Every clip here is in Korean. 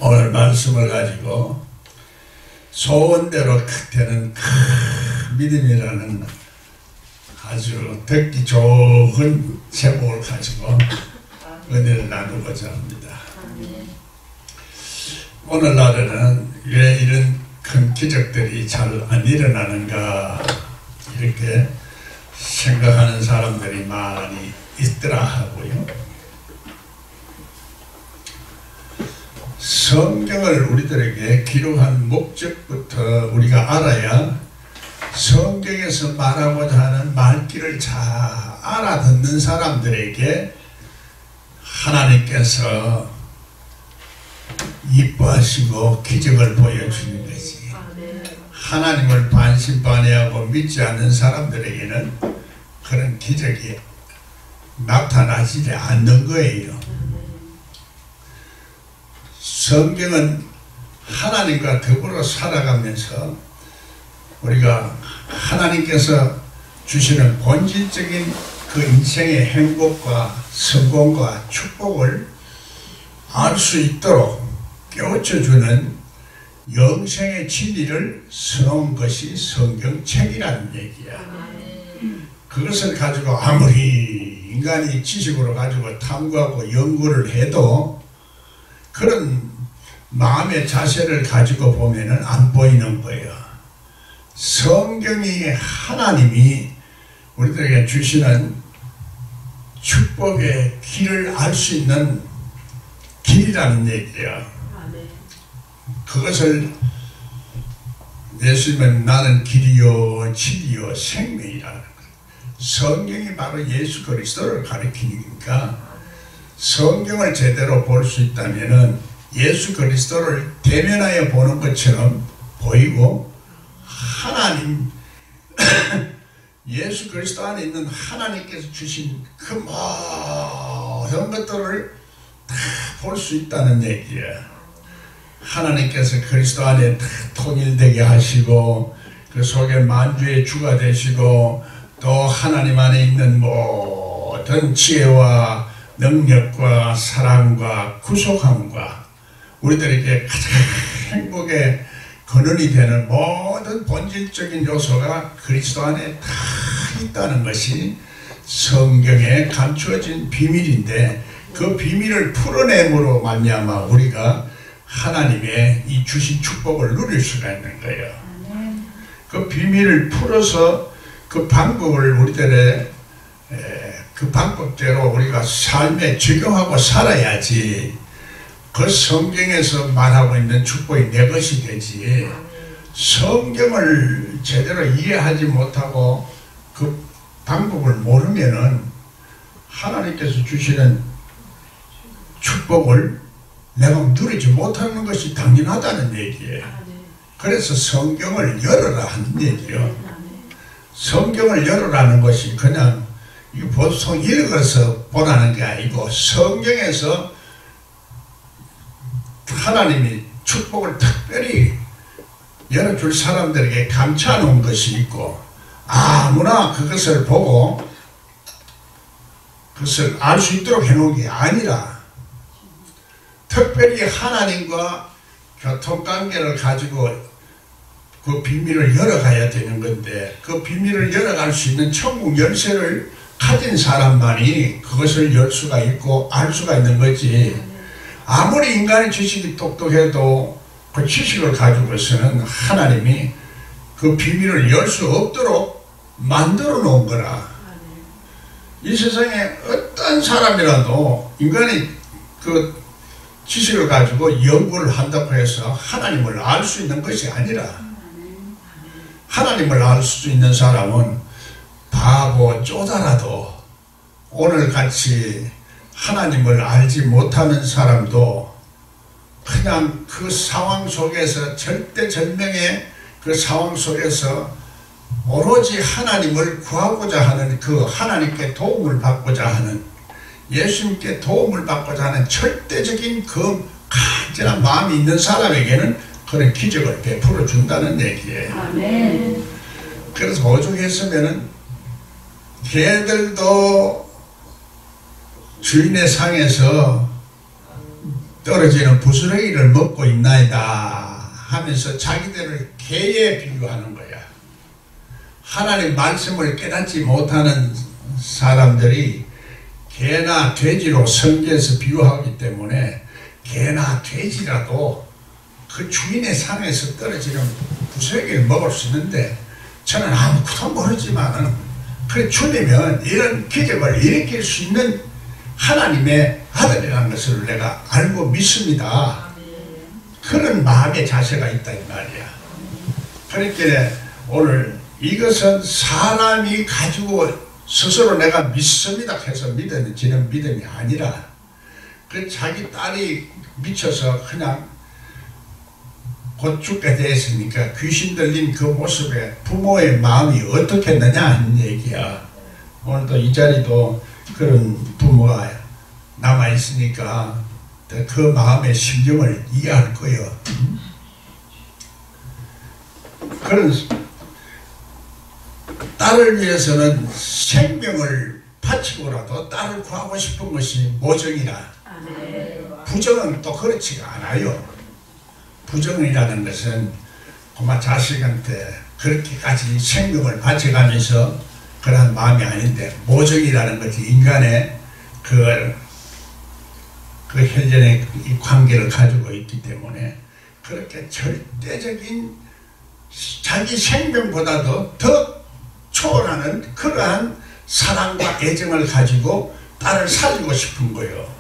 오늘 말씀을 가지고 소원대로 되는 큰 믿음이라는 아주 듣기 좋은 제목을 가지고 은혜를 나누고자 합니다. 오늘날에는 왜 이런 큰 기적들이 잘 안 일어나는가 이렇게 생각하는 사람들이 많이 있더라 하고요. 성경을 우리들에게 기록한 목적부터 우리가 알아야 성경에서 말하고자 하는 말귀를 잘 알아듣는 사람들에게 하나님께서 이뻐하시고 기적을 보여주는 거지. 하나님을 반신반의하고 믿지 않는 사람들에게는 그런 기적이 나타나지 않는 거예요. 성경은 하나님과 더불어 살아가면서 우리가 하나님께서 주시는 본질적인 그 인생의 행복과 성공과 축복을 알 수 있도록 깨우쳐주는 영생의 진리를 써놓은 것이 성경책이라는 얘기야. 그것을 가지고 아무리 인간이 지식으로 가지고 탐구하고 연구를 해도 그런 마음의 자세를 가지고 보면은 안 보이는 거예요. 성경이 하나님이 우리들에게 주시는 축복의 길을 알 수 있는 길이라는 얘기예요. 그것을 예수님은 나는 길이요 진리요 생명이라는 거예요. 성경이 바로 예수 그리스도를 가리키니까 성경을 제대로 볼 수 있다면은 예수 그리스도를 대면하여 보는 것처럼 보이고 하나님 예수 그리스도 안에 있는 하나님께서 주신 그 모든 것들을 다 볼 수 있다는 얘기예요. 하나님께서 그리스도 안에 다 통일되게 하시고 그 속에 만주의 주가 되시고 또 하나님 안에 있는 모든 지혜와 능력과 사랑과 구속함과 우리들에게 가장 행복의 근원이 되는 모든 본질적인 요소가 그리스도 안에 다 있다는 것이 성경에 감추어진 비밀인데 그 비밀을 풀어냄으로 말미암아 우리가 하나님의 이 주신 축복을 누릴 수가 있는 거예요. 그 비밀을 풀어서 그 방법을 우리들의 그 방법대로 우리가 삶에 적용하고 살아야지 그 성경에서 말하고 있는 축복이 내 것이 되지. 성경을 제대로 이해하지 못하고 그 방법을 모르면은 하나님께서 주시는 축복을 내가 누리지 못하는 것이 당연하다는 얘기예요. 그래서 성경을 열어라 하는 얘기예요. 성경을 열어라는 것이 그냥 보통 읽어서 보라는 게 아니고 성경에서 하나님이 축복을 특별히 열어줄 사람들에게 감춰 놓은 것이 있고 아무나 그것을 보고 그것을 알 수 있도록 해놓은 게 아니라 특별히 하나님과 교통관계를 가지고 그 비밀을 열어가야 되는 건데 그 비밀을 열어갈 수 있는 천국 열쇠를 가진 사람만이 그것을 열 수가 있고 알 수가 있는 거지. 아무리 인간의 지식이 똑똑해도 그 지식을 가지고서는 하나님이 그 비밀을 열 수 없도록 만들어 놓은 거라. 이 세상에 어떤 사람이라도 인간이 그 지식을 가지고 연구를 한다고 해서 하나님을 알 수 있는 것이 아니라 하나님을 알 수 있는 사람은 바보 쪼다라도 오늘같이 하나님을 알지 못하는 사람도 그냥 그 상황 속에서 절대절명의 그 상황 속에서 오로지 하나님을 구하고자 하는 그 하나님께 도움을 받고자 하는 예수님께 도움을 받고자 하는 절대적인 그 간절한 마음이 있는 사람에게는 그런 기적을 베풀어 준다는 얘기예요. 아멘. 그래서 오죽했으면은 걔들도 주인의 상에서 떨어지는 부스러기를 먹고 있나이다 하면서 자기들을 개에 비유하는 거야. 하나님 말씀을 깨닫지 못하는 사람들이 개나 돼지로 성경에서 비유하기 때문에 개나 돼지라도 그 주인의 상에서 떨어지는 부스러기를 먹을 수 있는데, 저는 아무것도 모르지만 그래 주님은 이런 기적을 일으킬 수 있는 하나님의 아들이라는 것을 내가 알고 믿습니다. 그런 마음의 자세가 있다 이 말이야. 그러니까 오늘 이것은 사람이 가지고 스스로 내가 믿습니다 해서 믿어지는 믿음이 아니라, 그 자기 딸이 미쳐서 그냥 곧 죽게 되었으니까 귀신 들린 그 모습에 부모의 마음이 어떻겠느냐 하는 얘기야. 오늘도 이 자리도 그런 부모가 남아있으니까 그 마음의 심정을 이해할 거예요. 그런 딸을 위해서는 생명을 바치고라도 딸을 구하고 싶은 것이 모정이라, 부정은 또 그렇지가 않아요. 부정이라는 것은 고마 자식한테 그렇게까지 생명을 바쳐가면서 그런 마음이 아닌데, 모정이라는 것이 인간의 그 혈연의 이 관계를 가지고 있기 때문에 그렇게 절대적인 자기 생명보다도 더 초월하는 그러한 사랑과 애정을 가지고 딸을 살리고 싶은 거예요.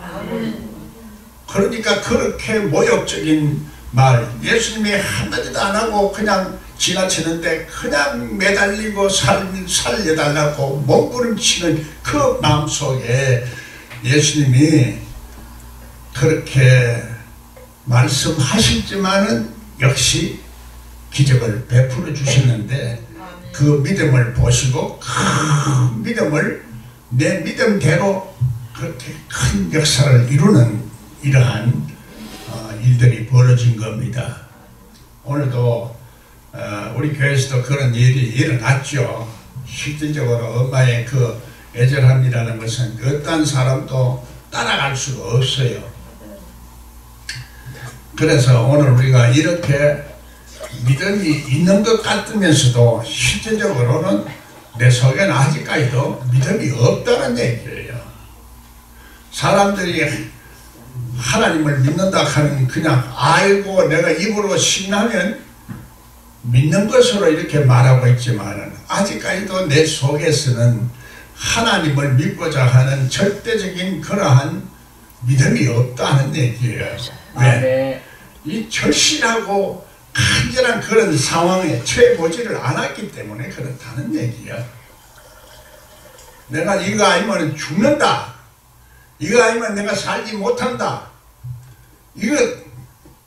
그러니까 그렇게 모욕적인 말, 예수님이 한마디도 안 하고 그냥 지나치는데 그냥 매달리고 살려달라고 몸부림치는 그 마음속에 예수님이 그렇게 말씀하시지만은 역시 기적을 베풀어 주시는데, 그 믿음을 보시고 그 믿음을 내 믿음대로 그렇게 큰 역사를 이루는 이러한 일들이 벌어진 겁니다. 오늘도 우리 교회에서도 그런 일이 일어났죠. 실질적으로 엄마의 그 애절함이라는 것은 어떤 사람도 따라갈 수가 없어요. 그래서 오늘 우리가 이렇게 믿음이 있는 것 같으면서도 실질적으로는 내 속에는 아직까지도 믿음이 없다는 얘기예요. 사람들이 하나님을 믿는다 하는 그냥 알고 내가 입으로 신하면 믿는 것으로 이렇게 말하고 있지만, 아직까지도 내 속에서는 하나님을 믿고자 하는 절대적인 그러한 믿음이 없다는 얘기예요. 왜? 이 절실하고 간절한 그런 상황에 처해보지를 않았기 때문에 그렇다는 얘기야. 내가 이거 아니면 죽는다, 이거 아니면 내가 살지 못한다,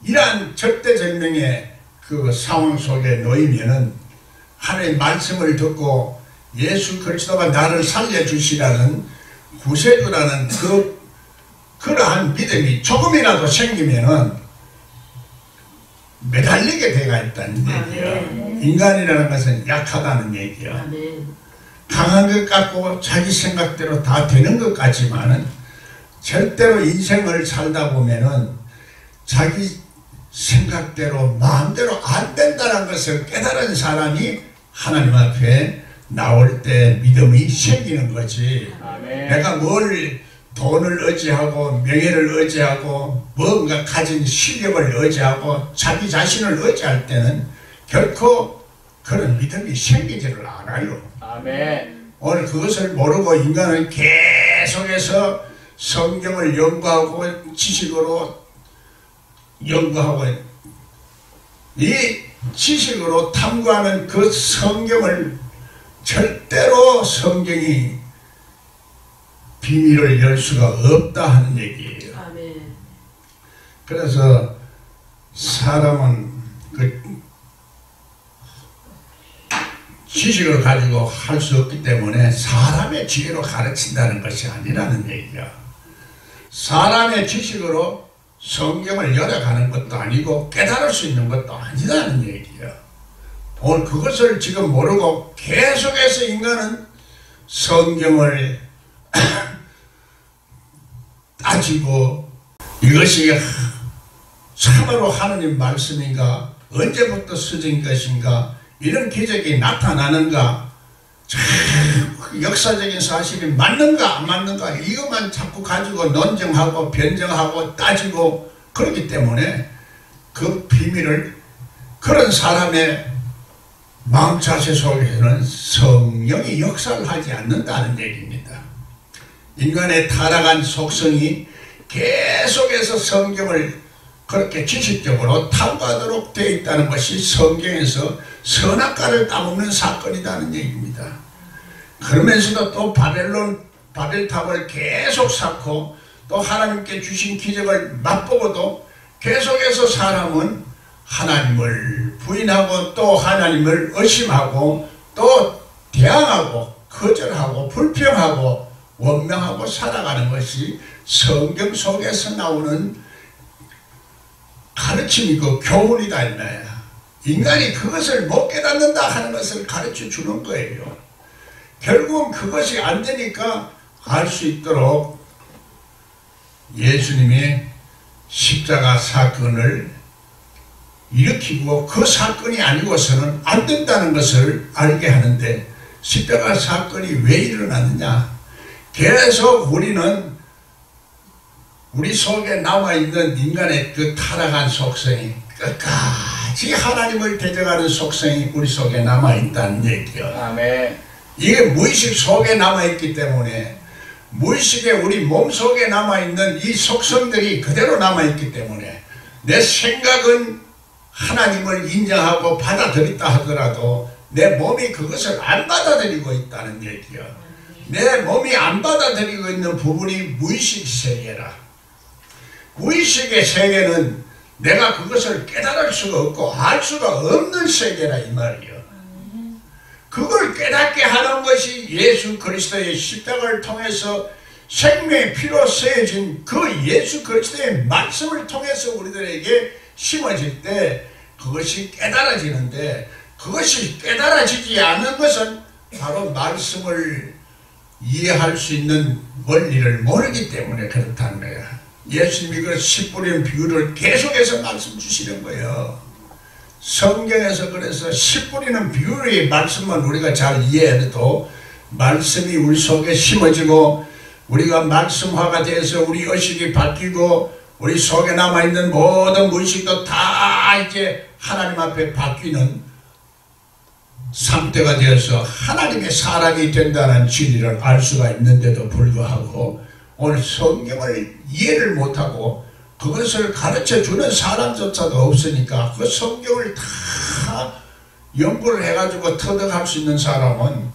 이러한 절대절명의 그 상황 속에 놓이면은 하나님의 말씀을 듣고 예수 그리스도가 나를 살려주시라는 구세주라는 그러한 믿음이 조금이라도 생기면은 매달리게 돼가 있다는 얘기야. 인간이라는 것은 약하다는 얘기야. 강한 것 같고 자기 생각대로 다 되는 것 같지만은 절대로 인생을 살다 보면은 자기 생각대로 마음대로 안 된다는 것을 깨달은 사람이 하나님 앞에 나올 때 믿음이 생기는 거지. 내가 돈을 의지하고 명예를 의지하고 뭔가 가진 실력을 의지하고 자기 자신을 의지할 때는 결코 그런 믿음이 생기지를 않아요. 오늘 그것을 모르고 인간은 계속해서 성경을 연구하고 지식으로 연구하고 이 지식으로 탐구하는 그 성경을 절대로 성경이 비밀을 열 수가 없다 하는 얘기예요. 그래서 사람은 그 지식을 가지고 할 수 없기 때문에 사람의 지혜로 가르친다는 것이 아니라는 얘기야. 사람의 지식으로 성경을 열어가는 것도 아니고 깨달을 수 있는 것도 아니라는 얘기야. 오늘 그것을 지금 모르고 계속해서 인간은 성경을 따지고 이것이 참으로 하느님 말씀인가, 언제부터 쓰진 것인가, 이런 기적이 나타나는가, 역사적인 사실이 맞는가 안 맞는가, 이것만 자꾸 가지고 논쟁하고 변정하고 따지고 그렇기 때문에 그 비밀을, 그런 사람의 마음 자세 속에서는 성령이 역사를 하지 않는다는 얘기입니다. 인간의 타락한 속성이 계속해서 성경을 그렇게 지식적으로 탐구하도록 되어 있다는 것이 성경에서 선악과를 따먹는 사건이라는 얘기입니다. 그러면서도 또 바벨탑을 계속 쌓고 또 하나님께 주신 기적을 맛보고도 계속해서 사람은 하나님을 부인하고 또 하나님을 의심하고 또 대항하고 거절하고 불평하고 원망하고 살아가는 것이 성경 속에서 나오는 가르침이고 교훈이다 이 말이야. 인간이 그것을 못 깨닫는다 하는 것을 가르쳐 주는 거예요. 결국은 그것이 안 되니까 알 수 있도록 예수님이 십자가 사건을 일으키고 그 사건이 아니고서는 안 된다는 것을 알게 하는데, 십자가 사건이 왜 일어났느냐, 계속 우리는 우리 속에 남아있는 인간의 그 타락한 속성이, 끝까지 하나님을 대적하는 속성이 우리 속에 남아있다는 얘기요. 아멘. 이게 무의식 속에 남아있기 때문에, 무의식에 우리 몸 속에 남아있는 이 속성들이 그대로 남아있기 때문에, 내 생각은 하나님을 인정하고 받아들였다 하더라도 내 몸이 그것을 안 받아들이고 있다는 얘기요. 내 몸이 안 받아들이고 있는 부분이 무의식 세계라. 무의식의 세계는 내가 그것을 깨달을 수가 없고 알 수가 없는 세계라 이 말이요. 그걸 깨닫게 하는 것이 예수 그리스도의 십자가를 통해서 생명의 피로 쓰여진 그 예수 그리스도의 말씀을 통해서 우리들에게 심어질 때 그것이 깨달아지는데, 그것이 깨달아지지 않는 것은 바로 말씀을 이해할 수 있는 원리를 모르기 때문에 그렇다는 거야. 예수님이 그 씨 뿌리는 비유를 계속해서 말씀 주시는 거예요. 성경에서 그래서 씨 뿌리는 비유의 말씀만 우리가 잘 이해해도 말씀이 우리 속에 심어지고 우리가 말씀화가 돼서 우리 의식이 바뀌고 우리 속에 남아있는 모든 무의식도 다 이제 하나님 앞에 바뀌는 상태가 되어서 하나님의 사람이 된다는 진리를 알 수가 있는데도 불구하고 오늘 성경을 이해를 못하고 그것을 가르쳐주는 사람조차도 없으니까 그 성경을 다 연구를 해가지고 터득할 수 있는 사람은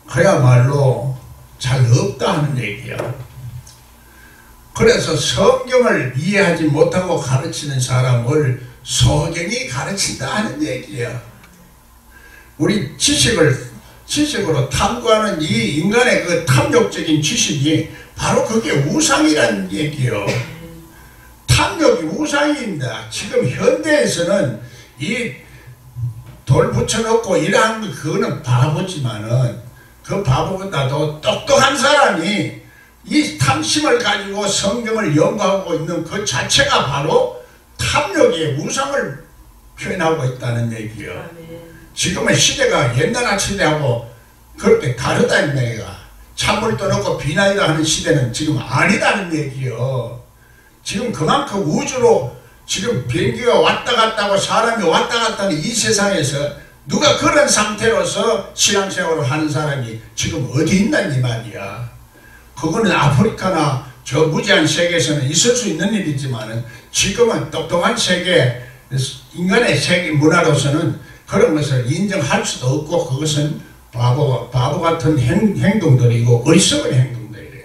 그야말로 잘 없다 하는 얘기야. 그래서 성경을 이해하지 못하고 가르치는 사람을 소경이 가르친다 하는 얘기야. 우리 지식으로 탐구하는 이 인간의 그 탐욕적인 지식이 바로 그게 우상이라는 얘기요. 탐욕이 우상입니다. 지금 현대에서는 이 돌 붙여놓고 이러한 그거는 바보지만은 그 바보보다도 똑똑한 사람이 이 탐심을 가지고 성경을 연구하고 있는 그 자체가 바로 탐욕의 우상을 표현하고 있다는 얘기예요. 지금의 시대가 옛날 시대하고 그렇게 다르다는 얘기가, 찬물 떠놓고 비나이다 하는 시대는 지금 아니다는 얘기예요. 지금 그만큼 우주로 지금 비행기가 왔다 갔다 하고 사람이 왔다 갔다 하는 이 세상에서 누가 그런 상태로서 신앙생활을 하는 사람이 지금 어디 있나니 말이야. 그거는 아프리카나 저 무지한 세계에서는 있을 수 있는 일이지만은 지금은 똑똑한 세계, 인간의 세계 문화로서는 그런 것을 인정할 수도 없고 그것은 바보 같은 행동들이고 어리석은 행동들이래요.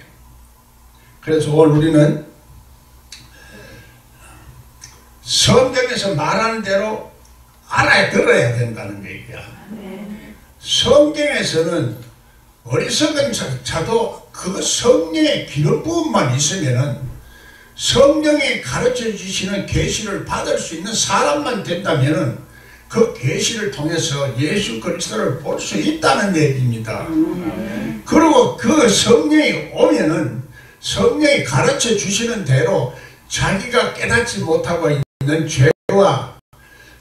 그래서 오늘 우리는 성경에서 말하는 대로 알아야 들어야 된다는 얘기야. 성경에서는 어리석은 자도 그 성령의 기름 부분만 있으면은 성령이 가르쳐 주시는 계시를 받을 수 있는 사람만 된다면은 그 계시를 통해서 예수 그리스도를 볼 수 있다는 얘기입니다. 그리고 그 성령이 오면은 성령이 가르쳐 주시는 대로 자기가 깨닫지 못하고 있는 죄와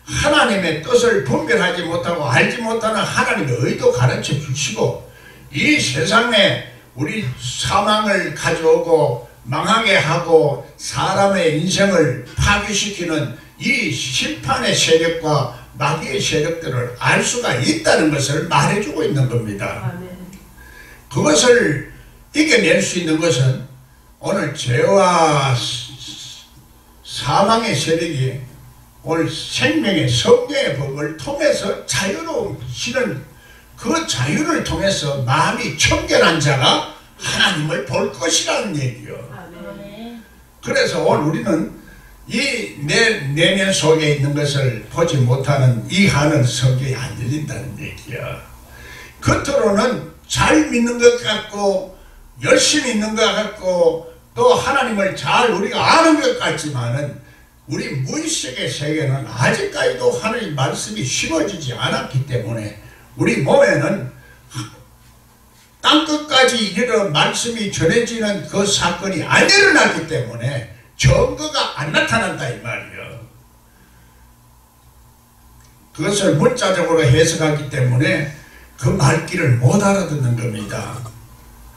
하나님의 뜻을 분별하지 못하고 알지 못하는 하나님의 의도 가르쳐 주시고, 이 세상에 우리 사망을 가져오고 망하게 하고 사람의 인생을 파괴시키는 이 심판의 세력과 마귀의 세력들을 알 수가 있다는 것을 말해주고 있는 겁니다. 그것을 이겨낼 수 있는 것은 오늘 죄와 사망의 세력이 오늘 생명의 성령의 법을 통해서 자유로우시는 그 자유를 통해서 마음이 청결한 자가 하나님을 볼 것이라는 얘기요. 그래서 오늘 우리는 이 내 내면 속에 있는 것을 보지 못하는 이 하늘 성경이 안 열린다는 얘기야. 겉으로는 잘 믿는 것 같고 열심히 있는 것 같고 또 하나님을 잘 우리가 아는 것 같지만은 우리 무의식의 세계는 아직까지도 하나님 말씀이 심어지지 않았기 때문에 우리 몸에는 땅끝까지 이르러 말씀이 전해지는 그 사건이 안 일어났기 때문에 증거가 안 나타난다 이 말이에요. 그것을 문자적으로 해석하기 때문에 그 말귀를 못 알아듣는 겁니다.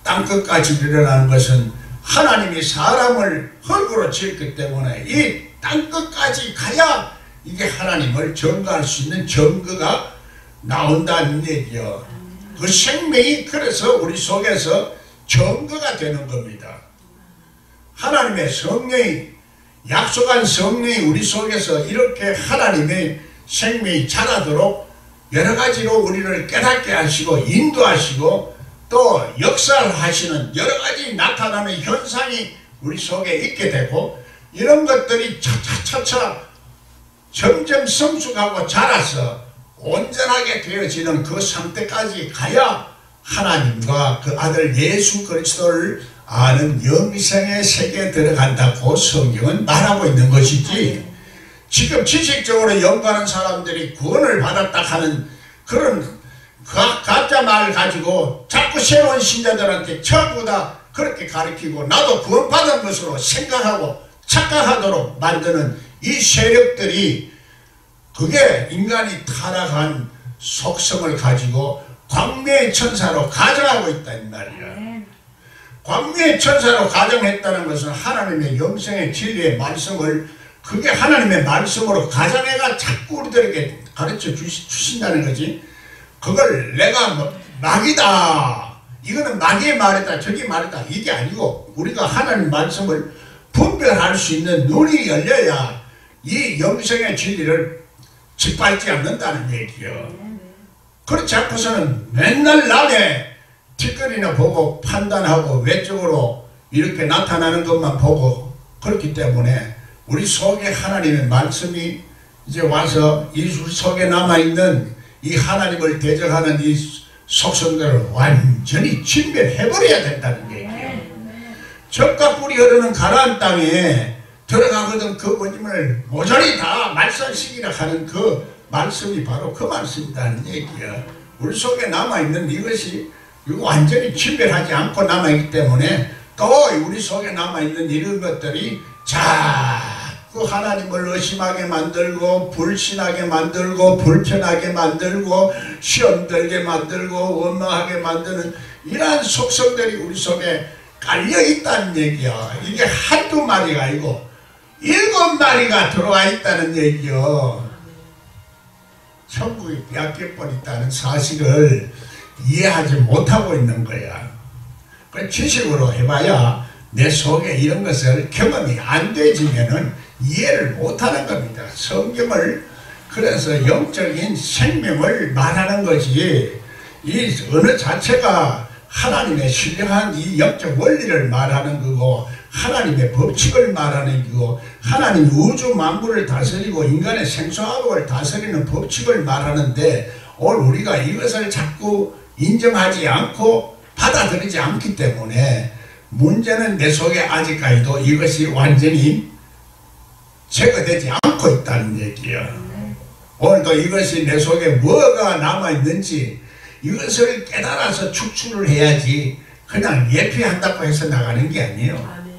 땅끝까지 일어나는 것은 하나님이 사람을 흙으로 지었기 때문에 이 땅끝까지 가야 이게 하나님을 증거할 수 있는 증거가 나온다는 얘기요. 그 생명이 그래서 우리 속에서 증거가 되는 겁니다. 하나님의 성령이 약속한 성령이 우리 속에서 이렇게 하나님의 생명이 자라도록 여러 가지로 우리를 깨닫게 하시고 인도하시고 또 역사를 하시는 여러 가지 나타나는 현상이 우리 속에 있게 되고 이런 것들이 차차차차 점점 성숙하고 자라서 온전하게 되어지는 그 상태까지 가야 하나님과 그 아들 예수 그리스도를 아는 영생의 세계에 들어간다고 성경은 말하고 있는 것이지, 지금 지식적으로 연구하는 사람들이 구원을 받았다 하는 그런 가짜 말 가지고 자꾸 새로운 신자들한테 전부 다 그렇게 가르치고 나도 구원받은 것으로 생각하고 착각하도록 만드는 이 세력들이, 그게 인간이 타락한 속성을 가지고 광명의 천사로 가정하고 있다 이 말이야. 광명의 천사로 가정했다는 것은 하나님의 영생의 진리의 말씀을, 그게 하나님의 말씀으로 가정해가 자꾸 우리들에게 가르쳐 주신다는 거지. 그걸 내가 마귀다, 이거는 마귀의 말이다, 저기 말이다, 이게 아니고 우리가 하나님 말씀을 분별할 수 있는 눈이 열려야 이 영생의 진리를 짓밟지 않는다는 얘기요. 그렇지 않고서는 맨날 남의 뒷거리나 보고 판단하고 외적으로 이렇게 나타나는 것만 보고, 그렇기 때문에 우리 속에 하나님의 말씀이 이제 와서 이 속에 남아있는 이 하나님을 대적하는 이 속성들을 완전히 진멸해버려야 된다는 얘기예요. 젖과 꿀이 흐르는 가나안 땅에 들어가거든 그 뭐님을 모조리 다 말살시키라 하는 그 말씀이 바로 그 말씀이라는 얘기야. 우리 속에 남아있는 이것이 이거 완전히 침멸하지 않고 남아있기 때문에 또 우리 속에 남아있는 이런 것들이 자꾸 하나님을 의심하게 만들고 불신하게 만들고 불편하게 만들고 시험 들게 만들고 원망하게 만드는 이러한 속성들이 우리 속에 깔려있다는 얘기야. 이게 한두 마리가 아니고 7마리가 들어와 있다는 얘기요. 천국이 빼앗길 뻔했다는 사실을 이해하지 못하고 있는 거야. 그 지식으로 해봐야 내 속에 이런 것을 경험이 안 되지면은 이해를 못하는 겁니다. 성경을 그래서 영적인 생명을 말하는 것이, 이 언어 자체가 하나님의 신령한 이 영적 원리를 말하는 거고 하나님의 법칙을 말하는 거고 하나님 우주 만물을 다스리고 인간의 생사학을 다스리는 법칙을 말하는데, 오늘 우리가 이것을 자꾸 인정하지 않고 받아들이지 않기 때문에 문제는 내 속에 아직까지도 이것이 완전히 제거되지 않고 있다는 얘기예요. 오늘도 이것이 내 속에 뭐가 남아있는지 이것을 깨달아서 축출을 해야지 그냥 예피한다고 해서 나가는 게 아니에요. 아멘.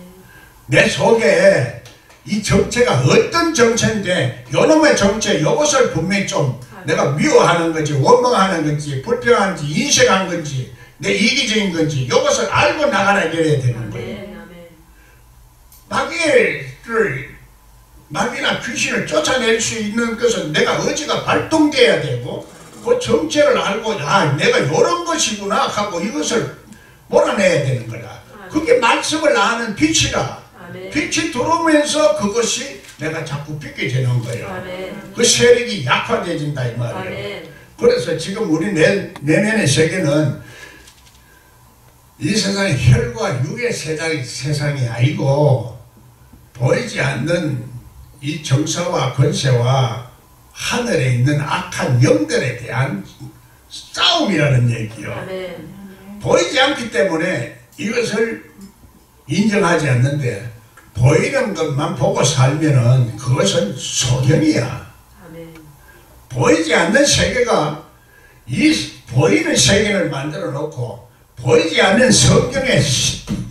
내 속에 이 정체가 어떤 정체인데 요놈의 정체 이것을 분명히 좀 내가 미워하는 건지 원망하는 건지 불평하는지 인식한 건지 내 이기적인 건지 이것을 알고 나가라 이래야 되는 거예요. 마귀나 귀신을 쫓아낼 수 있는 것은 내가 의지가 발동돼야 되고 그 정체를 알고 내가 이런 것이구나 하고 이것을 몰아내야 되는 거다. 그게 말씀을 아는 빛이다. 빛이 들어오면서 그것이 내가 자꾸 빛게 되는 거예요. 그 세력이 약화되진다 이 말이에요. 그래서 지금 우리 내면의 세계는 이 세상이 혈과 육의 세상이 아니고 보이지 않는 이 정사와 권세와 하늘에 있는 악한 영들에 대한 싸움이라는 얘기요. 보이지 않기 때문에 이것을 인정하지 않는데 보이는 것만 보고 살면은 그것은 소경이야. 보이지 않는 세계가 이 보이는 세계를 만들어 놓고 보이지 않는 성경의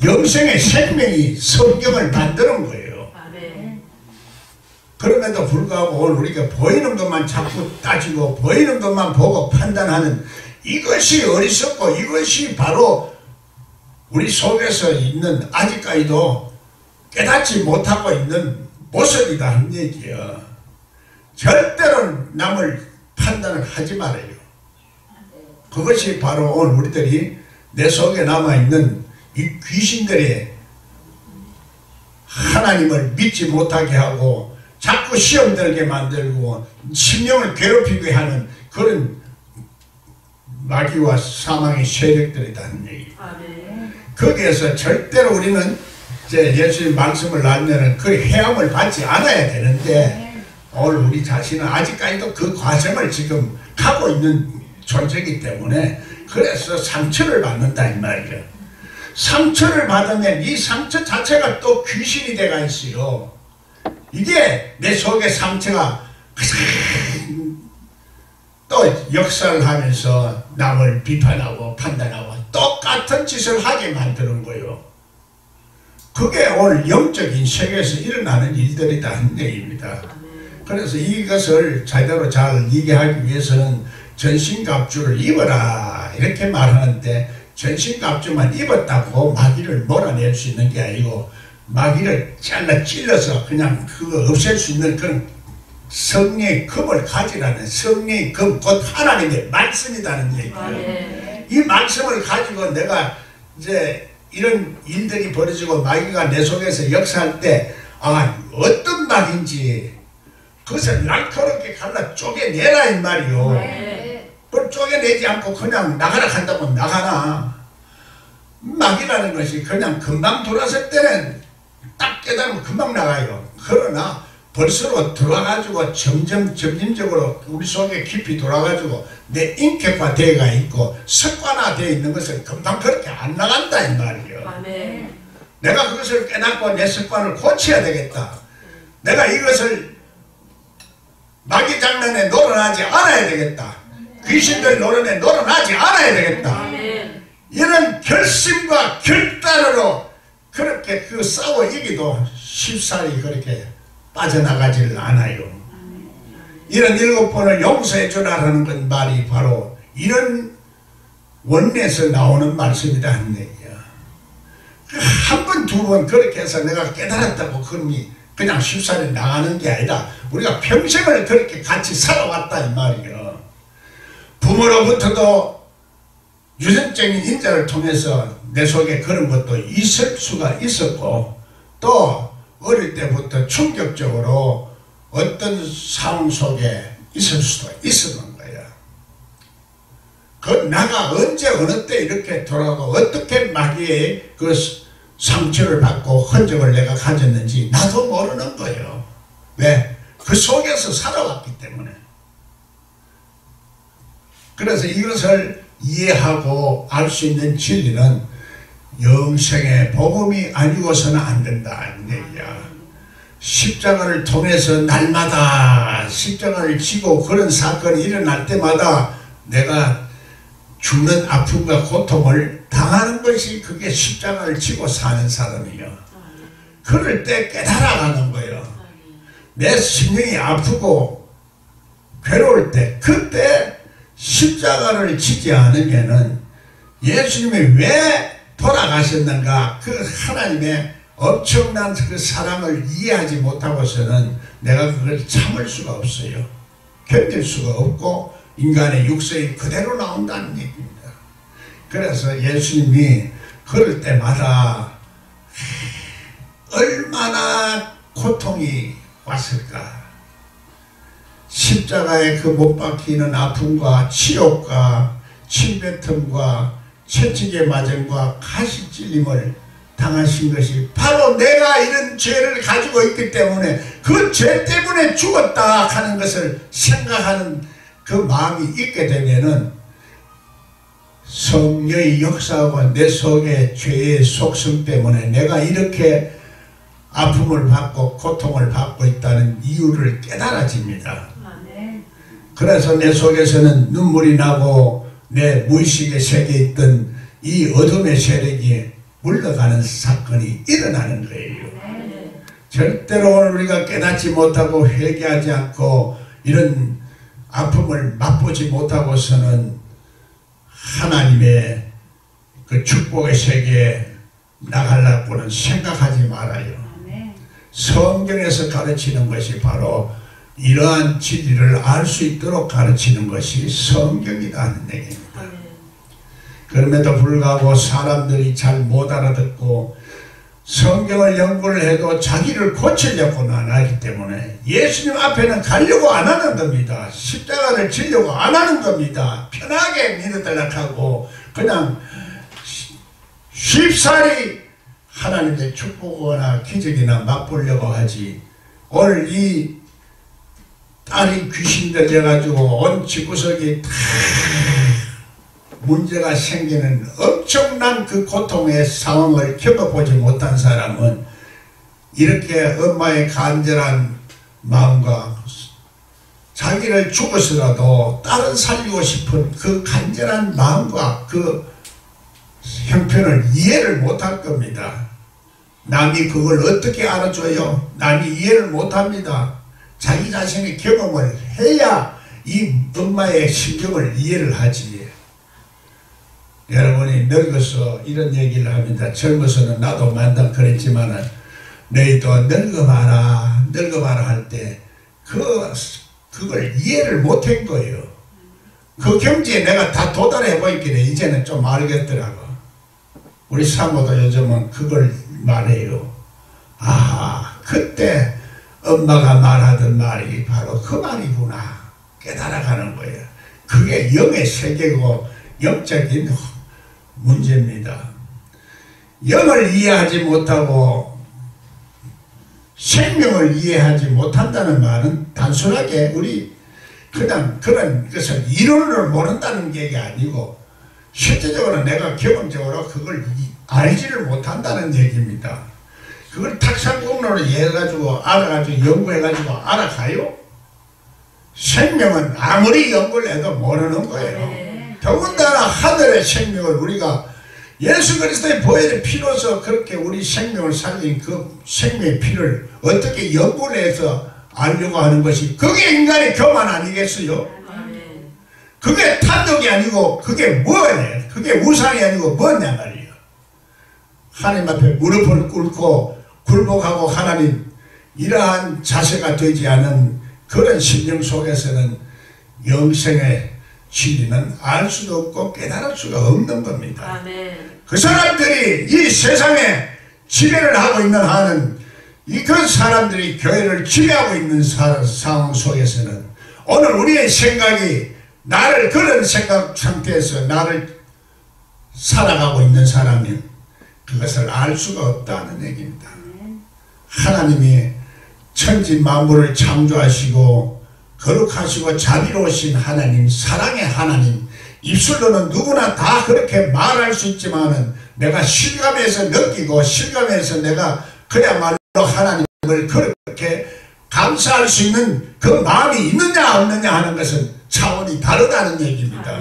영생의 생명이 성경을 만드는 거예요. 그럼에도 불구하고 오늘 우리가 보이는 것만 자꾸 따지고 보이는 것만 보고 판단하는 이것이 어리석고 이것이 바로 우리 속에서 있는 아직까지도 깨닫지 못하고 있는 모습이다 한 얘기예요. 절대로 남을 판단을 하지 말아요. 그것이 바로 오늘 우리들이 내 속에 남아있는 이 귀신들이 하나님을 믿지 못하게 하고 자꾸 시험 들게 만들고 심령을 괴롭히게 하는 그런 마귀와 사망의 세력들이라는 얘기. 거기에서 절대로 우리는 이제 예수님 말씀을 알면은 그 해함을 받지 않아야 되는데 오늘 우리 자신은 아직까지도 그 과정을 지금 가고 있는 존재이기 때문에 그래서 상처를 받는다 이 말이에요. 상처를 받으면 이 상처 자체가 또 귀신이 돼가 있어요. 이게 내 속의 상처가 또 역사를 하면서 남을 비판하고 판단하고 똑같은 짓을 하게 만드는 거예요. 그게 오늘 영적인 세계에서 일어나는 일들이다 한 얘기입니다. 그래서 이것을 제대로 잘 이해하기 위해서는 전신갑주를 입어라 이렇게 말하는데 전신갑주만 입었다고 마귀를 몰아낼 수 있는 게 아니고 마귀를 잘라 찔러서 그냥 그거 없앨 수 있는 그런 성령의 금을 가지라는 성령의 금 곧 하나님의 말씀이라는 얘기예요. 이 말씀을 가지고 내가 이제 이런 일들이 벌어지고 마귀가 내 속에서 역사할 때 어떤 마귀인지 그것을 날카롭게 갈라 쪼개내라 이 말이요. 그걸 쪼개내지 않고 그냥 나가라 한다고 나가나. 마귀라는 것이 그냥 금방 들어왔을 때는 딱 깨달으면 금방 나가요. 그러나 벌써로 들어와가지고 점진적으로 우리 속에 깊이 들어와가지고 내 인격화되어가 있고 습관화되어 있는 것은 금방 그렇게 안 나간다 이 말이에요. 내가 그것을 깨닫고 내 습관을 고쳐야 되겠다. 내가 이것을 마귀 장난에 놀아나지 않아야 되겠다. 귀신들 노릇에 놀아나지 않아야 되겠다. 이런 결심과 결단으로 그렇게 그 싸워 이기도 쉽사리 그렇게 빠져나가질 않아요. 이런 7번을 용서해 주라는 건 말이 바로 이런 원리에서 나오는 말씀이다 하는 얘기야. 한 번, 두 번 그렇게 해서 내가 깨달았다고 그냥 쉽사리 나가는 게 아니라 우리가 평생을 그렇게 같이 살아왔다 이 말이에요. 부모로부터도 유전적인 인자를 통해서 내 속에 그런 것도 있을 수가 있었고 또 어릴 때부터 충격적으로 어떤 상황 속에 있을 수도 있었는 거야. 그 나가 언제 어느 때 이렇게 돌아가고 어떻게 마귀의 그 상처를 받고 흔적을 내가 가졌는지 나도 모르는 거예요. 왜? 그 속에서 살아왔기 때문에. 그래서 이것을 이해하고 알 수 있는 진리는 영생의 복음이 아니고서는 안 된다 이 얘기야. 십자가를 통해서 날마다 십자가를 지고 그런 사건이 일어날 때마다 내가 죽는 아픔과 고통을 당하는 것이 그게 십자가를 지고 사는 사람이에요. 그럴 때 깨달아가는 거예요. 내 심령이 아프고 괴로울 때, 그때 십자가를 지지 않으면은 예수님이 왜 돌아가셨는가, 그 하나님의 엄청난 그 사랑을 이해하지 못하고서는 내가 그걸 참을 수가 없어요. 견딜 수가 없고 인간의 육성이 그대로 나온다는 얘기입니다. 그래서 예수님이 그럴 때마다 얼마나 고통이 왔을까. 십자가에 그 못 박히는 아픔과 치욕과 침뱉음과 채찍의 맞음과 가시 찔림을 당하신 것이 바로 내가 이런 죄를 가지고 있기 때문에 그 죄 때문에 죽었다 하는 것을 생각하는 그 마음이 있게 되면은 성령의 역사와 내 속의 죄의 속성 때문에 내가 이렇게 아픔을 받고 고통을 받고 있다는 이유를 깨달아집니다. 그래서 내 속에서는 눈물이 나고 내 무의식의 세계에 있던 이 어둠의 세력이 물러가는 사건이 일어나는 거예요. 절대로 오늘 우리가 깨닫지 못하고 회개하지 않고 이런 아픔을 맛보지 못하고서는 하나님의 그 축복의 세계에 나가려고는 생각하지 말아요. 성경에서 가르치는 것이 바로 이러한 진리를 알 수 있도록 가르치는 것이 성경이라는 얘기입니다. 그럼에도 불구하고 사람들이 잘 못 알아듣고 성경을 연구를 해도 자기를 고치려고는 안 하기 때문에 예수님 앞에는 가려고 안 하는 겁니다. 십자가를 지려고 안 하는 겁니다. 편하게 믿어달라고 하고 그냥 쉽사리 하나님의 축복이나 기적이나 맛보려고 하지. 오늘 이 딸이 귀신 들려가지고 온 집구석이 다 문제가 생기는 엄청난 그 고통의 상황을 겪어보지 못한 사람은 이렇게 엄마의 간절한 마음과 자기를 죽어서라도 딸을 살리고 싶은 그 간절한 마음과 그 형편을 이해를 못할 겁니다. 남이 그걸 어떻게 알아줘요? 남이 이해를 못합니다. 자기 자신의 경험을 해야 이 엄마의 심정을 이해를 하지. 여러분이 늙어서 이런 얘기를 합니다. 젊어서는 나도 만담 그랬지만은 너희도 늙어봐라 늙어봐라 할 때 그걸 이해를 못한 거예요. 그 경지에 내가 다 도달해 보이길래 이제는 좀 알겠더라고. 우리 사모도 요즘은 그걸 말해요. 아, 그때 엄마가 말하던 말이 바로 그 말이구나 깨달아가는 거예요. 그게 영의 세계고 영적인 문제입니다. 영을 이해하지 못하고 생명을 이해하지 못한다는 말은 단순하게 우리 그냥 그런 것을 이론을 모른다는 얘기 아니고 실제적으로 내가 경험적으로 그걸 알지를 못한다는 얘기입니다. 그걸 탁상공론을 이해해가지고 알아가지고 연구해가지고 알아가요? 생명은 아무리 연구를 해도 모르는 거예요. 더군다나 하늘의 생명을 우리가 예수 그리스도의 보혈의 피로서 그렇게 우리 생명을 살린 그 생명의 피를 어떻게 연구를 해서 알려고 하는 것이 그게 인간의 교만 아니겠어요? 그게 탐욕이 아니고 그게 뭐냐? 그게 우상이 아니고 뭐냐 말이에요. 하나님 앞에 무릎을 꿇고 굴복하고 하나님 이러한 자세가 되지 않은 그런 심령 속에서는 영생의 진리는 알 수도 없고 깨달을 수가 없는 겁니다. 아멘. 그 사람들이 이 세상에 지배를 하고 있는 한은 이 그 사람들이 교회를 지배하고 있는 상황 속에서는 오늘 우리의 생각이 나를 그런 생각 상태에서 나를 살아가고 있는 사람이 그것을 알 수가 없다는 얘기입니다. 하나님이 천지 만물을 창조하시고 거룩하시고 자비로우신 하나님, 사랑의 하나님, 입술로는 누구나 다 그렇게 말할 수 있지만은 내가 실감해서 느끼고 실감해서 내가 그야말로 하나님을 그렇게 감사할 수 있는 그 마음이 있느냐 없느냐 하는 것은 차원이 다르다는 얘기입니다.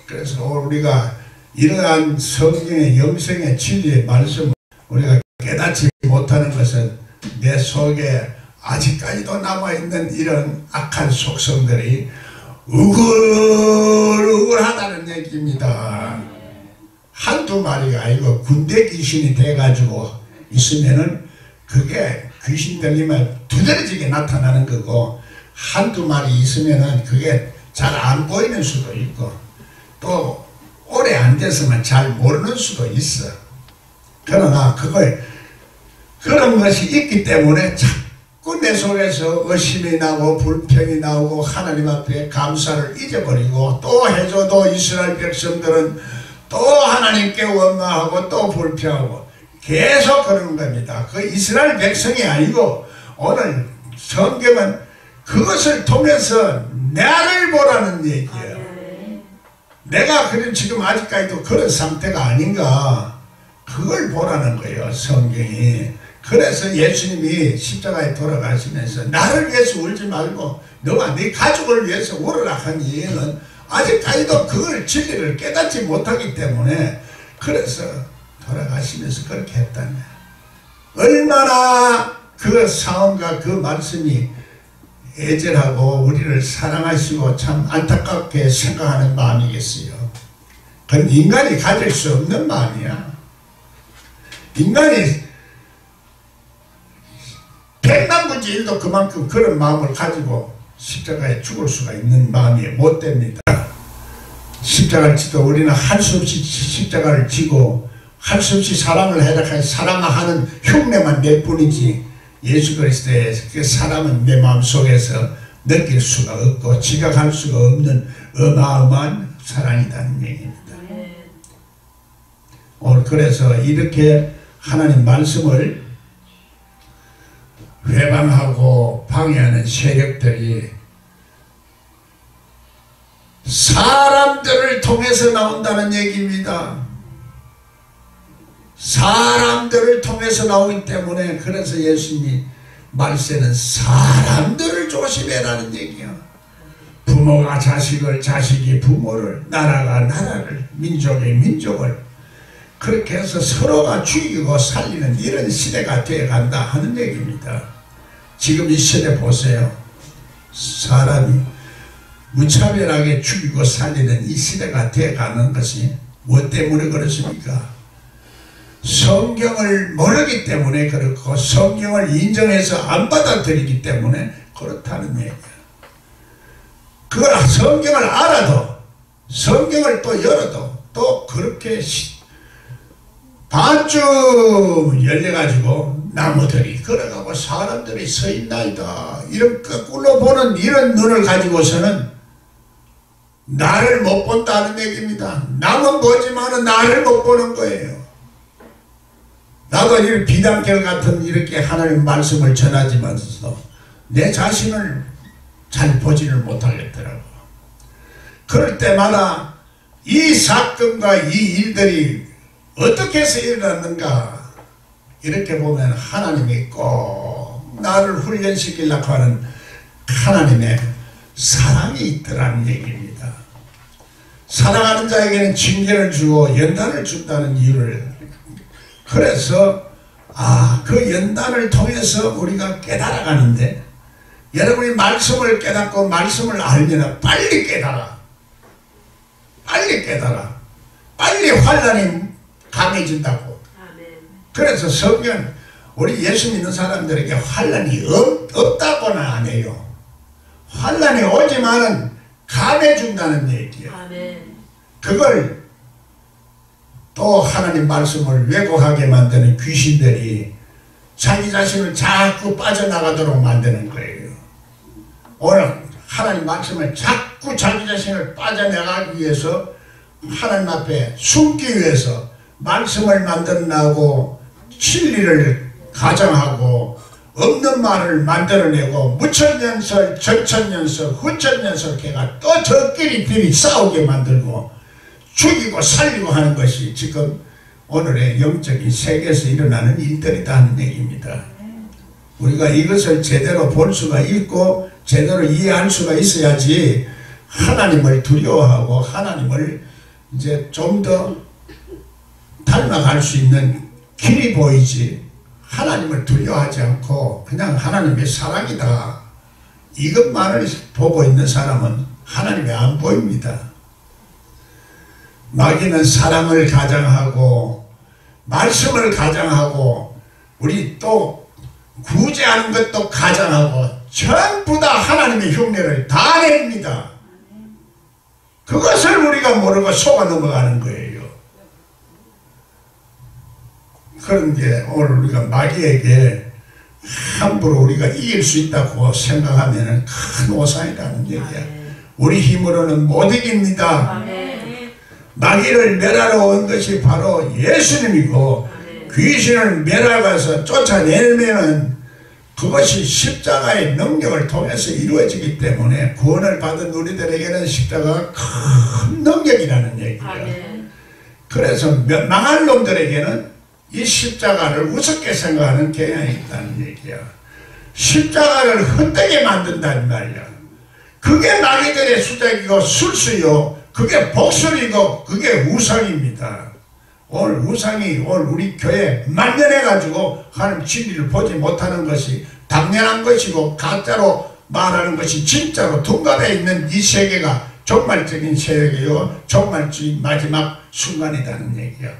그래서 우리가 이러한 성경의 영생의 진리의 말씀을 우리가 깨닫지 못하는 것은 내 속에 아직까지도 남아있는 이런 악한 속성들이 우글우글하다는 얘기입니다. 한두 마리가 아니고 군대 귀신이 돼가지고 있으면은 그게 귀신 들리면 두드러지게 나타나는 거고, 한두 마리 있으면은 그게 잘 안 보이는 수도 있고, 또 오래 안 됐으면 잘 모르는 수도 있어. 그러나 그런 것이 있기 때문에 자꾸 내 속에서 의심이 나고 불평이 나오고 하나님 앞에 감사를 잊어버리고, 또 해줘도 이스라엘 백성들은 또 하나님께 원망하고 또 불평하고 계속 그러는 겁니다. 그 이스라엘 백성이 아니고 오늘 성경은 그것을 통해서 나를 보라는 얘기예요. 내가 지금 아직까지도 그런 상태가 아닌가, 그걸 보라는 거예요, 성경이. 그래서 예수님이 십자가에 돌아가시면서 나를 위해서 울지 말고 너와 네 가족을 위해서 울으라 한 이유는 아직까지도 그걸 진리를 깨닫지 못하기 때문에, 그래서 돌아가시면서 그렇게 했다네. 얼마나 그 상황과 그 말씀이 애절하고 우리를 사랑하시고 참 안타깝게 생각하는 마음이겠어요. 그건 인간이 가질 수 없는 마음이야. 인간이 100만분의 1도 그만큼 그런 마음을 가지고 십자가에 죽을 수가 있는 마음이 못 됩니다. 십자가를 지도 우리는 할 수 없이 십자가를 지고 할 수 없이 사랑을 해라, 사랑하는 흉내만 낼 뿐이지 예수 그리스도의 그 사랑은 내 마음속에서 느낄 수가 없고 지각할 수가 없는 어마어마한 사랑이라는 얘기입니다. 오늘 그래서 이렇게 하나님 말씀을 회방하고 방해하는 세력들이 사람들을 통해서 나온다는 얘기입니다. 사람들을 통해서 나오기 때문에, 그래서 예수님이 말세는 사람들을 조심해라는 얘기야. 부모가 자식을, 자식이 부모를, 나라가 나라를, 민족이 민족을, 그렇게 해서 서로가 죽이고 살리는 이런 시대가 되어간다 하는 얘기입니다. 지금 이 시대 보세요. 사람이 무차별하게 죽이고 살리는 이 시대가 되어가는 것이 무엇 때문에 그렇습니까? 성경을 모르기 때문에 그렇고 성경을 인정해서 안 받아들이기 때문에 그렇다는 얘기야. 그걸 성경을 알아도, 성경을 또 열어도 또 그렇게 반쯤 열려가지고 나무들이 걸어가고 사람들이 서 있나이다, 이런 거꾸로 보는 이런 눈을 가지고서는 나를 못 본다는 얘기입니다. 남은 보지만은 나를 못 보는 거예요. 나도 이렇게 비단결 같은 이렇게 하나님 말씀을 전하지만서 내 자신을 잘 보지를 못하겠더라고. 그럴 때마다 이 사건과 이 일들이 어떻게 해서 일어났는가, 이렇게 보면 하나님이 꼭 나를 훈련시키려고 하는 하나님의 사랑이 있더라는 얘기입니다. 사랑하는 자에게는 징계를 주고 연단을 준다는 이유를, 그래서 그 연단을 통해서 우리가 깨달아가는데, 여러분이 말씀을 깨닫고 말씀을 알면 빨리 깨달아. 빨리 깨달아. 빨리 환난이 강해진다고. 그래서 성경, 우리 예수 믿는 사람들에게 환난이 없다고는 안 해요. 환난이 오지만은 강해진다는 얘기예요. 그걸 또 하나님 말씀을 왜곡하게 만드는 귀신들이 자기 자신을 자꾸 빠져나가도록 만드는 거예요. 오늘 하나님 말씀을 자꾸 자기 자신을 빠져나가기 위해서 하나님 앞에 숨기 위해서 말씀을 만들어내고 진리를 가정하고 없는 말을 만들어내고 무천년설, 전천년설, 후천년설 해가 또 저끼리끼리 싸우게 만들고 죽이고 살리고 하는 것이 지금 오늘의 영적인 세계에서 일어나는 일들이다 하는 얘기입니다. 우리가 이것을 제대로 볼 수가 있고 제대로 이해할 수가 있어야지 하나님을 두려워하고 하나님을 이제 좀 더 닮아갈 수 있는 길이 보이지, 하나님을 두려워하지 않고 그냥 하나님의 사랑이다, 이것만을 보고 있는 사람은 하나님이 안 보입니다. 마귀는 사랑을 가장하고 말씀을 가장하고 우리 또 구제하는 것도 가장하고 전부 다 하나님의 흉내를 다 냅니다. 그것을 우리가 모르고 속아 넘어가는 거예요. 그런데 오늘 우리가 마귀에게 함부로 우리가 이길 수 있다고 생각하면 큰 오산이라는 얘기야. 우리 힘으로는 못 이깁니다. 마귀를 멸하러 온 것이 바로 예수님이고, 귀신을 멸하가서 쫓아내면은 그것이 십자가의 능력을 통해서 이루어지기 때문에 구원을 받은 우리들에게는 십자가가 큰 능력이라는 얘기예요. 그래서 망할 놈들에게는 이 십자가를 우습게 생각하는 경향이 있다는 얘기야. 십자가를 헛되게 만든다는 말이야. 그게 마귀들의 수작이고 술수요, 그게 복술이고 그게 우상입니다. 오늘 우상이 오늘 우리 교회에 만연해가지고 하나님 진리를 보지 못하는 것이 당연한 것이고, 가짜로 말하는 것이 진짜로 둔갑해 있는 이 세계가 종말적인 세계요, 종말적인 마지막 순간이라는 얘기야.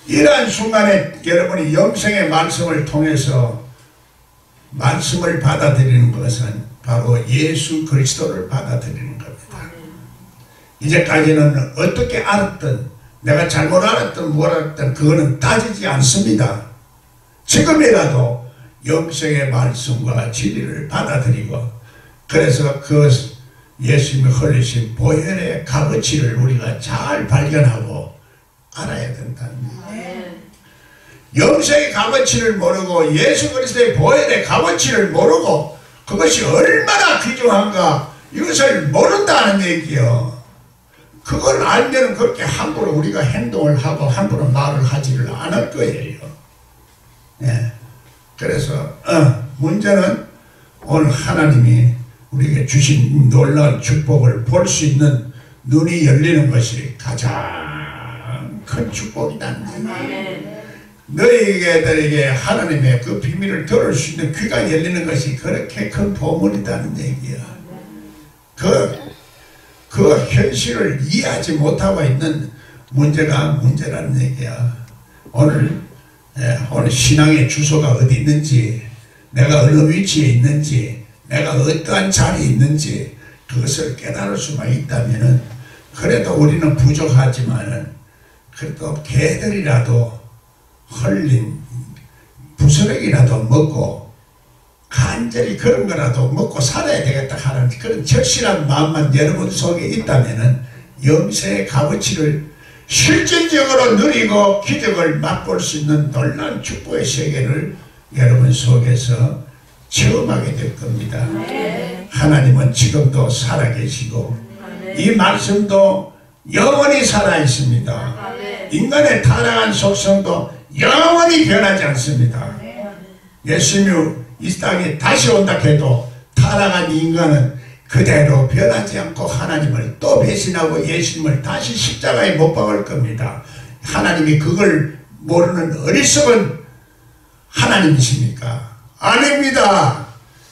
이러한 순간에 여러분이 영생의 말씀을 통해서 말씀을 받아들이는 것은 바로 예수 그리스도를 받아들이는 겁니다. 이제까지는 어떻게 알았든, 내가 잘못 알았든 뭘 알았든 그거는 따지지 않습니다. 지금이라도 영생의 말씀과 진리를 받아들이고, 그래서 그 예수님이 흘리신 보혈의 값어치를 우리가 잘 발견하고 알아야 된다는 거예요. 영생의 값어치를 모르고 예수 그리스도의 보혈의 값어치를 모르고 그것이 얼마나 귀중한가, 이것을 모른다는 얘기요. 그걸 알면 그렇게 함부로 우리가 행동을 하고 함부로 말을 하지를 않을 거예요. 네. 그래서 문제는 오늘 하나님이 우리에게 주신 놀라운 축복을 볼 수 있는 눈이 열리는 것이 가장 큰 축복이다. 너희들에게 하나님의 그 비밀을 들을 수 있는 귀가 열리는 것이 그렇게 큰 보물이라는 얘기야. 그 현실을 이해하지 못하고 있는 문제가 문제라는 얘기야. 오늘 신앙의 주소가 어디 있는지, 내가 어느 위치에 있는지, 내가 어떠한 자리에 있는지 그것을 깨달을 수만 있다면은, 그래도 우리는 부족하지만은 그래도 개들이라도 흘린 부스러기라도 먹고 간절히 그런 거라도 먹고 살아야 되겠다 하는 그런 절실한 마음만 여러분 속에 있다면은 영생의 값어치를 실질적으로 누리고 기적을 맛볼 수 있는 놀라운 축복의 세계를 여러분 속에서 체험하게 될 겁니다. 하나님은 지금도 살아계시고 이 말씀도 영원히 살아있습니다. 인간의 타락한 속성도 영원히 변하지 않습니다. 예수님이 이 땅에 다시 온다 해도 타락한 인간은 그대로 변하지 않고 하나님을 또 배신하고 예수님을 다시 십자가에 못 박을 겁니다. 하나님이 그걸 모르는 어리석은 하나님이십니까? 아닙니다.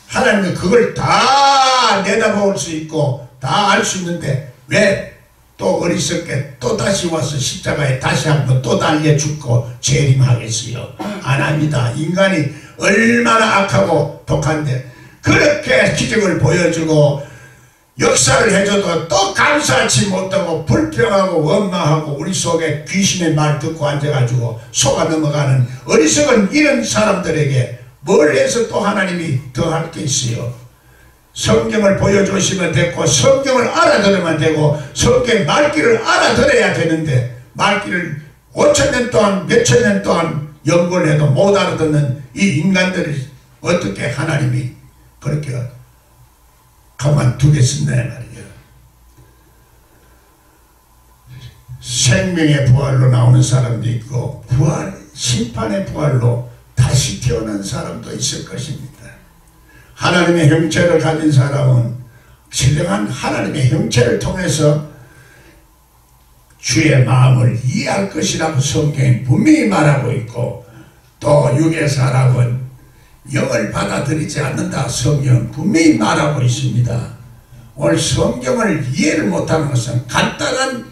하나님은 그걸 다 내다볼 수 있고 다 알 수 있는데 왜 또 어리석게 또 다시 와서 십자가에 다시 한번 또 달려 죽고 재림하겠어요? 안 합니다. 인간이 얼마나 악하고 독한데 그렇게 기적을 보여주고 역사를 해줘도 또 감사하지 못하고 불평하고 원망하고 우리 속에 귀신의 말 듣고 앉아가지고 속아 넘어가는 어리석은 이런 사람들에게 뭘 해서 또 하나님이 더 할 게 있어요? 성경을 보여주시면 됐고 성경을 알아들으면 되고 성경의 말귀를 알아들어야 되는데 말귀를 5,000년 동안 몇천 년 동안 연구를 해도 못 알아듣는 이 인간들을 어떻게 하나님이 그렇게 가만두겠습니까 말이에요. 생명의 부활로 나오는 사람도 있고 심판의 부활로 다시 태어난 사람도 있을 것입니다. 하나님의 형체를 가진 사람은 신령한 하나님의 형체를 통해서 주의 마음을 이해할 것이라고 성경이 분명히 말하고 있고, 또 육의 사람은 영을 받아들이지 않는다 성경은 분명히 말하고 있습니다. 오늘 성경을 이해를 못하는 것은 간단한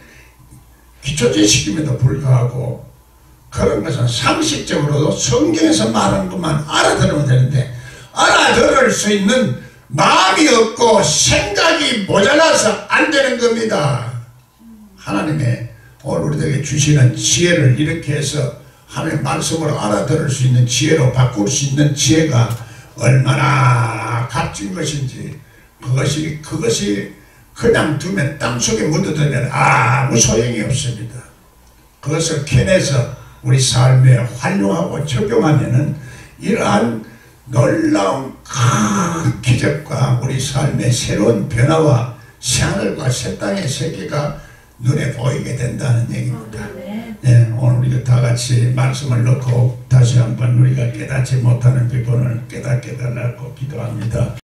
기초지식임에도 불구하고 그런 것은 상식적으로도 성경에서 말하는 것만 알아들으면 되는데, 알아들을 수 있는 마음이 없고 생각이 모자라서 안 되는 겁니다. 하나님의 오늘 우리들에게 주시는 지혜를 이렇게 해서 하나님의 말씀으로 알아들을 수 있는 지혜로 바꿀 수 있는 지혜가 얼마나 값진 것인지, 그것이 그냥 두면 땅속에 묻어두면 아무 소용이 없습니다. 그것을 캐내서 우리 삶에 활용하고 적용하면은 이러한 놀라운 큰 기적과 우리 삶의 새로운 변화와 새하늘과 새 땅의 세계가 눈에 보이게 된다는 얘기입니다. 네, 오늘 우리가 다 같이 말씀을 넣고 다시 한번 우리가 깨닫지 못하는 부분을 깨닫게 달라고 기도합니다.